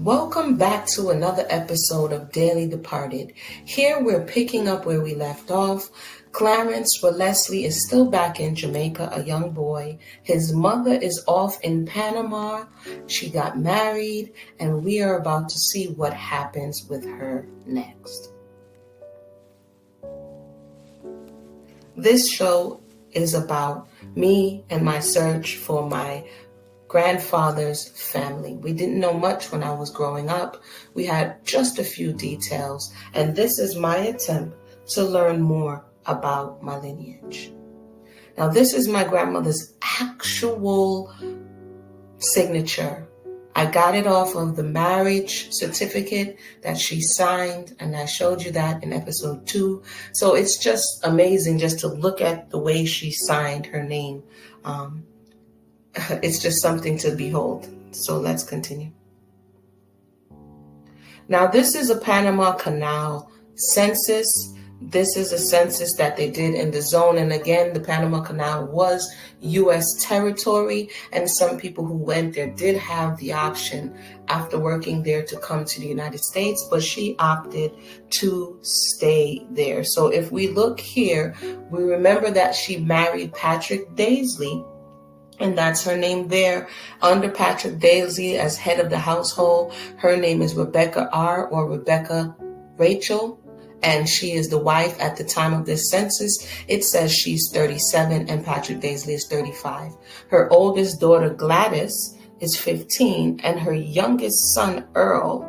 Welcome back to another episode of Daily Departed. Here we're picking up where we left off. Clarence Leslie is still back in Jamaica, a young boy. His mother is off in Panama. She got married, and we are about to see what happens with her next. This show is about me and my search for my grandfather's family. We didn't know much when I was growing up. We had just a few details, and this is my attempt to learn more about my lineage. Now, this is my grandmother's actual signature. I got it off of the marriage certificate that she signed, and I showed you that in episode 2. So it's just amazing just to look at the way she signed her name. It's just something to behold. So let's continue. Now, this is a Panama Canal census. This is a census that they did in the zone. And again, the Panama Canal was U.S. territory. And some people who went there did have the option after working there to come to the United States, but she opted to stay there. So if we look here, we remember that she married Patrick Daisley. And that's her name there. Under Patrick Daisley as head of the household, her name is Rebecca R. or Rebecca Rachel. And she is the wife at the time of this census. It says she's 37 and Patrick Daisley is 35. Her oldest daughter, Gladys, is 15. And her youngest son, Earl,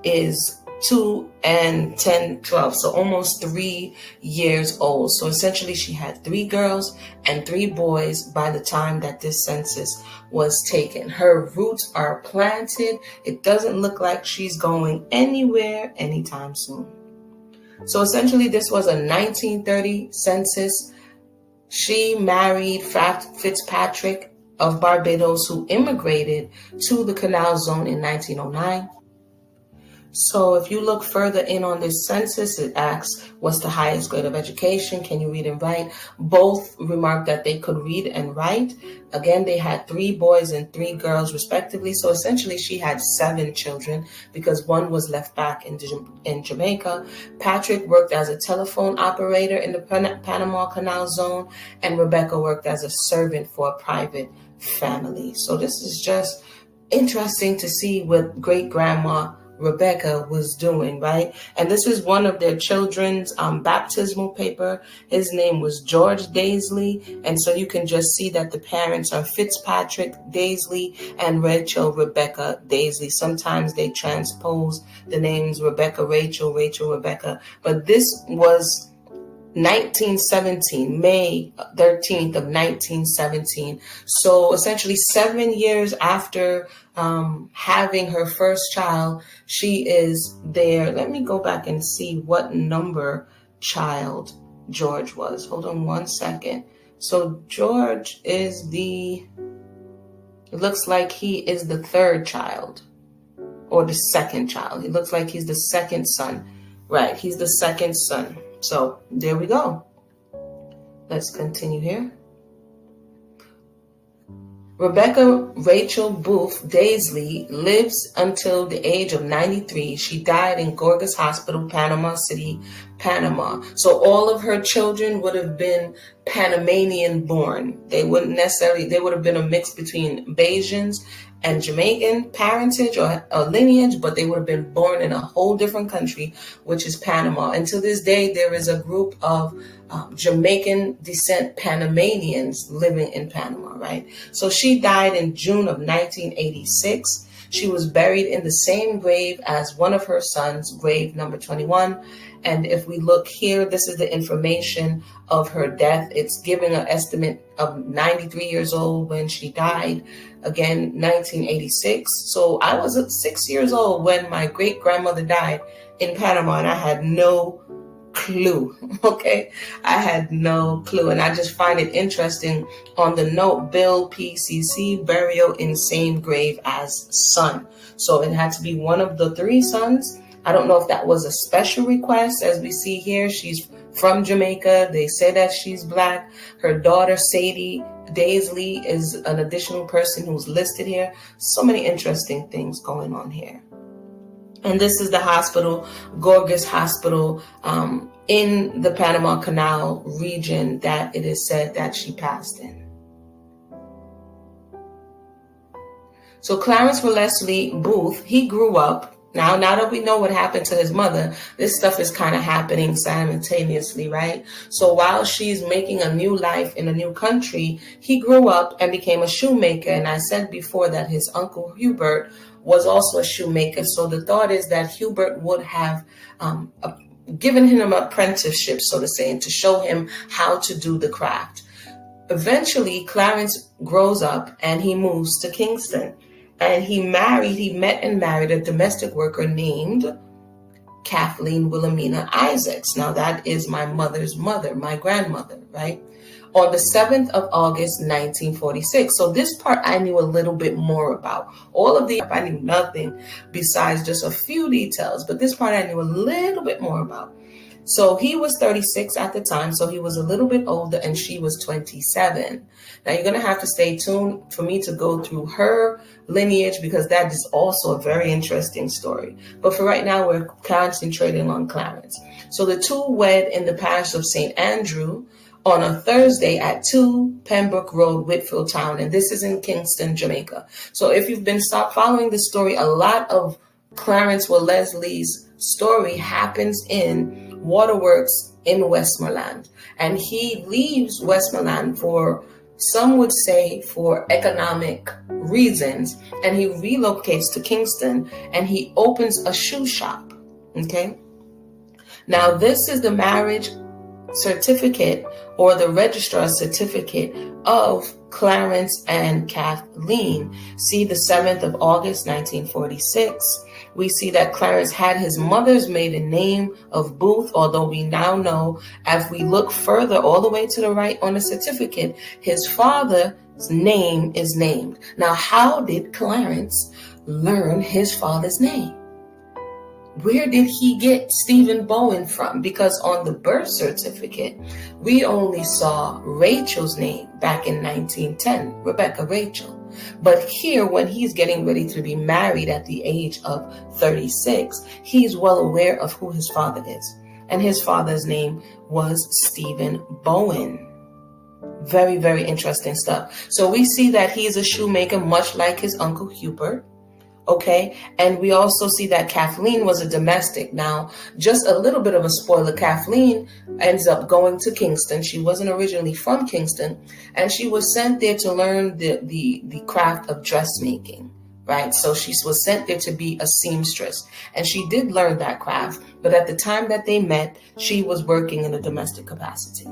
is 2 and 10, 12. So almost 3 years old. So essentially she had 3 girls and 3 boys by the time that this census was taken. Her roots are planted. It doesn't look like she's going anywhere anytime soon. So essentially this was a 1930 census. She married Fitzpatrick of Barbados, who immigrated to the Canal Zone in 1909. So if you look further in on this census, it asks, what's the highest grade of education? Can you read and write? Both remarked that they could read and write. Again, they had 3 boys and 3 girls respectively. So essentially she had 7 children because one was left back in Jamaica. Patrick worked as a telephone operator in the Panama Canal Zone, and Rebecca worked as a servant for a private family. So this is just interesting to see what great-grandma Rebecca was doing, right? And this is one of their children's baptismal paper. His name was George Daisley. And so you can just see that the parents are Fitzpatrick Daisley and Rachel Rebecca Daisley. Sometimes they transpose the names Rebecca Rachel, Rachel Rebecca. But this was 1917, May 13th of 1917. So essentially 7 years after having her first child, she is there. Let me go back and see what number child George was. Hold on one second. So George is it looks like he is the 3rd child or the 2nd child. It looks like he's the 2nd son. Right, he's the 2nd son. So there we go. Let's continue here. Rebecca Rachel Booth Daisley lives until the age of 93. She died in Gorgas Hospital, Panama City, Panama. So all of her children would have been Panamanian born. They would have been a mix between Bayesians and Jamaican parentage or lineage, but they would have been born in a whole different country, which is Panama. And to this day, there is a group of Jamaican descent Panamanians living in Panama, right? So she died in June of 1986. She was buried in the same grave as one of her sons, grave number 21. And if we look here, this is the information of her death. It's giving an estimate of 93 years old when she died. Again, 1986. So I was 6 years old when my great-grandmother died in Panama, and I had no clue. Okay, I had no clue. And I just find it interesting on the note, Bill PCC, burial in same grave as son. So it had to be one of the 3 sons I don't know if that was a special request. As we see here, she's from Jamaica. They say that she's Black. Her daughter, Sadie Daisley, is an additional person who's listed here. So many interesting things going on here. And this is the hospital, Gorgas Hospital, in the Panama Canal region that it is said that she passed in. So Clarence Wellesley Booth, he grew up. Now that we know what happened to his mother, this stuff is kind of happening simultaneously, right? So while she's making a new life in a new country, he grew up and became a shoemaker. And I said before that his uncle Hubert was also a shoemaker. So the thought is that Hubert would have given him an apprenticeship, so to say, and to show him how to do the craft. Eventually, Clarence grows up and he moves to Kingston. And he met and married a domestic worker named Kathleen Wilhelmina Isaacs. Now, that is my mother's mother, my grandmother, right? On the 7th of August, 1946. So this part I knew a little bit more about. All of the, I knew nothing besides just a few details, but this part I knew a little bit more about. So he was 36 at the time, so he was a little bit older, and she was 27. Now you're going to have to stay tuned for me to go through her lineage, because that is also a very interesting story. But for right now, we're concentrating on Clarence. So the two wed in the parish of St. Andrew on a Thursday at 2 Pembroke Road, Whitfield Town, and this is in Kingston, Jamaica. So if you've been following the story, a lot of Clarence Wellesley's story happens in Waterworks in Westmoreland, and he leaves Westmoreland for, some would say, for economic reasons, and he relocates to Kingston and he opens a shoe shop. Okay, now this is the marriage certificate or the registrar's certificate of Clarence and Kathleen. See, the 7th of August 1946. We see that Clarence had his mother's maiden name of Booth, although we now know, as we look further all the way to the right on the certificate, his father's name is named. Now, how did Clarence learn his father's name? Where did he get Stephen Bowen from? Because on the birth certificate, we only saw Rachel's name back in 1910, Rebecca Rachel. But here, when he's getting ready to be married at the age of 36, he's well aware of who his father is. And his father's name was Stephen Bowen. Very, very interesting stuff. So we see that he's a shoemaker, much like his uncle Hubert. Okay, and we also see that Kathleen was a domestic. Now, just a little bit of a spoiler, Kathleen ends up going to Kingston. She wasn't originally from Kingston, and she was sent there to learn the craft of dressmaking, right? So she was sent there to be a seamstress, and she did learn that craft, but at the time that they met, she was working in a domestic capacity.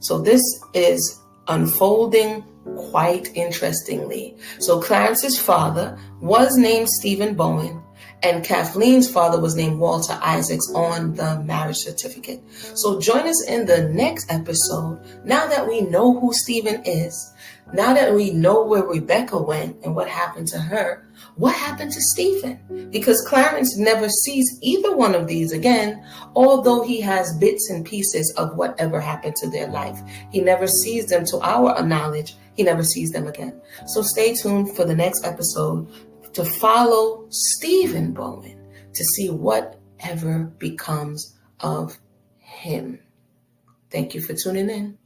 So this is unfolding quite interestingly. So Clarence's father was named Stephen Bowen, and Kathleen's father was named Walter Isaacs on the marriage certificate. So join us in the next episode. Now that we know who Stephen is, now that we know where Rebecca went and what happened to her, what happened to Stephen? Because Clarence never sees either one of these again, although he has bits and pieces of whatever happened to their life. He never sees them, to our knowledge, he never sees them again. So stay tuned for the next episode to follow Stephen Bowen to see whatever becomes of him. Thank you for tuning in.